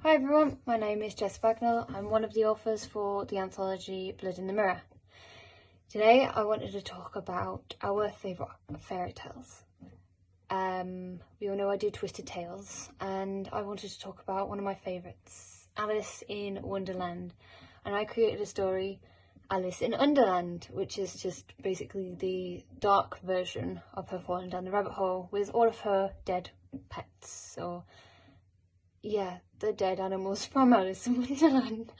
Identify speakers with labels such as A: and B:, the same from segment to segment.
A: Hi everyone, my name is Jess Bagnall. I'm one of the authors for the anthology Blood in the Mirror. Today I wanted to talk about our favourite fairy tales. We all know I do Twisted Tales, and I wanted to talk about one of my favourites, Alice in Wonderland. And I created a story, Alice in Underland, which is just basically the dark version of her falling down the rabbit hole with all of her dead pets, or yeah, the dead animals from Alice in Wonderland.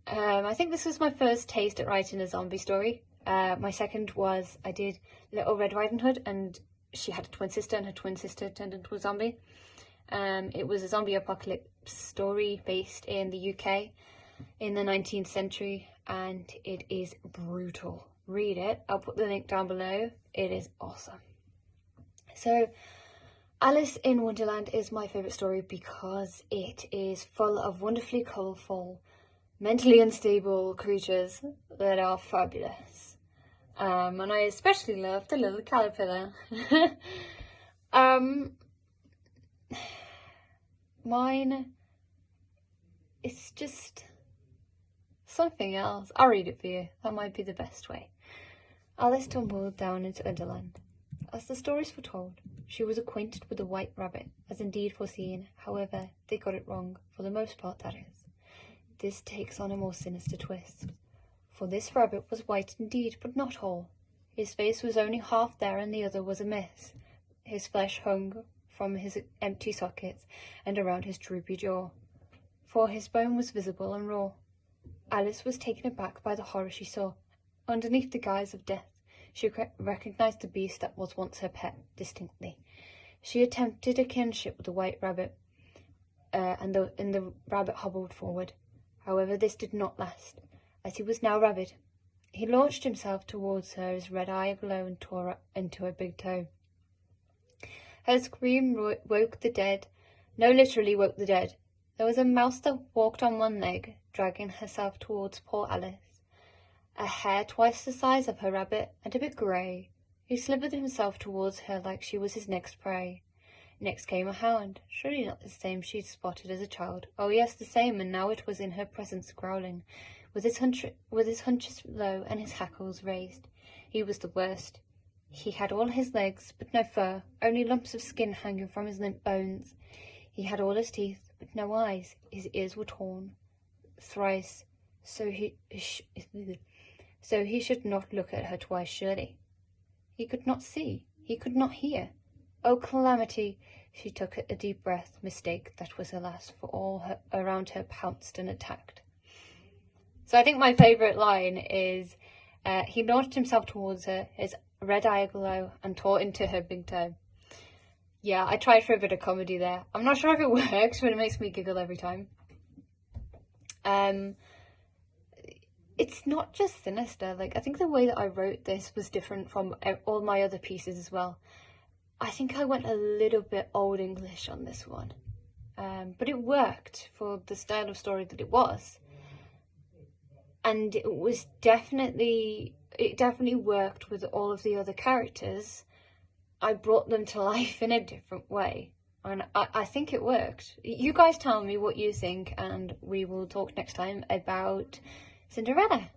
A: I think this was my first taste at writing a zombie story. My second was I did Little Red Riding Hood, and she had a twin sister, and her twin sister turned into a zombie. It was a zombie apocalypse story based in the UK in the 19th century, and it is brutal. Read it. I'll put the link down below. It is awesome. So Alice in Wonderland is my favourite story because it is full of wonderfully colourful, mentally unstable creatures that are fabulous. And I especially love the little caterpillar. Mine, it's just something else. I'll read it for you. That might be the best way. Alice tumbled down into Underland. As the stories foretold, she was acquainted with the White Rabbit, as indeed foreseen. However, they got it wrong, for the most part, that is. This takes on a more sinister twist, for this rabbit was white indeed, but not whole. His face was only half there, and the other was amiss. His flesh hung from his empty sockets and around his droopy jaw, for his bone was visible and raw. Alice was taken aback by the horror she saw. Underneath the guise of death, she recognised the beast that was once her pet distinctly. She attempted a kinship with the White Rabbit, and the rabbit hobbled forward. However, this did not last, as he was now rabid. He launched himself towards her, his red eye aglow, and tore into her big toe. Her scream woke the dead. No, literally woke the dead. There was a mouse that walked on one leg, dragging herself towards poor Alice. A hare twice the size of her rabbit, and a bit grey. He slithered himself towards her like she was his next prey. Next came a hound, surely not the same she'd spotted as a child. Oh yes, the same, and now it was in her presence growling, with his haunches low and his hackles raised. He was the worst. He had all his legs, but no fur, only lumps of skin hanging from his limp bones. He had all his teeth, but no eyes. His ears were torn thrice, so he should not look at her twice, surely. He could not see. He could not hear. Oh, calamity! She took a deep breath. Mistake, that was alas, for all around her pounced and attacked. So I think my favourite line is, he launched himself towards her, his red eye aglow, and tore into her big toe. Yeah, I tried for a bit of comedy there. I'm not sure if it works, but it makes me giggle every time. It's not just sinister. Like, I think the way that I wrote this was different from all my other pieces as well. I think I went a little bit Old English on this one, but it worked for the style of story that it was, and it definitely worked with all of the other characters. I brought them to life in a different way, and I think it worked. You guys tell me what you think, and we will talk next time about Cinderella.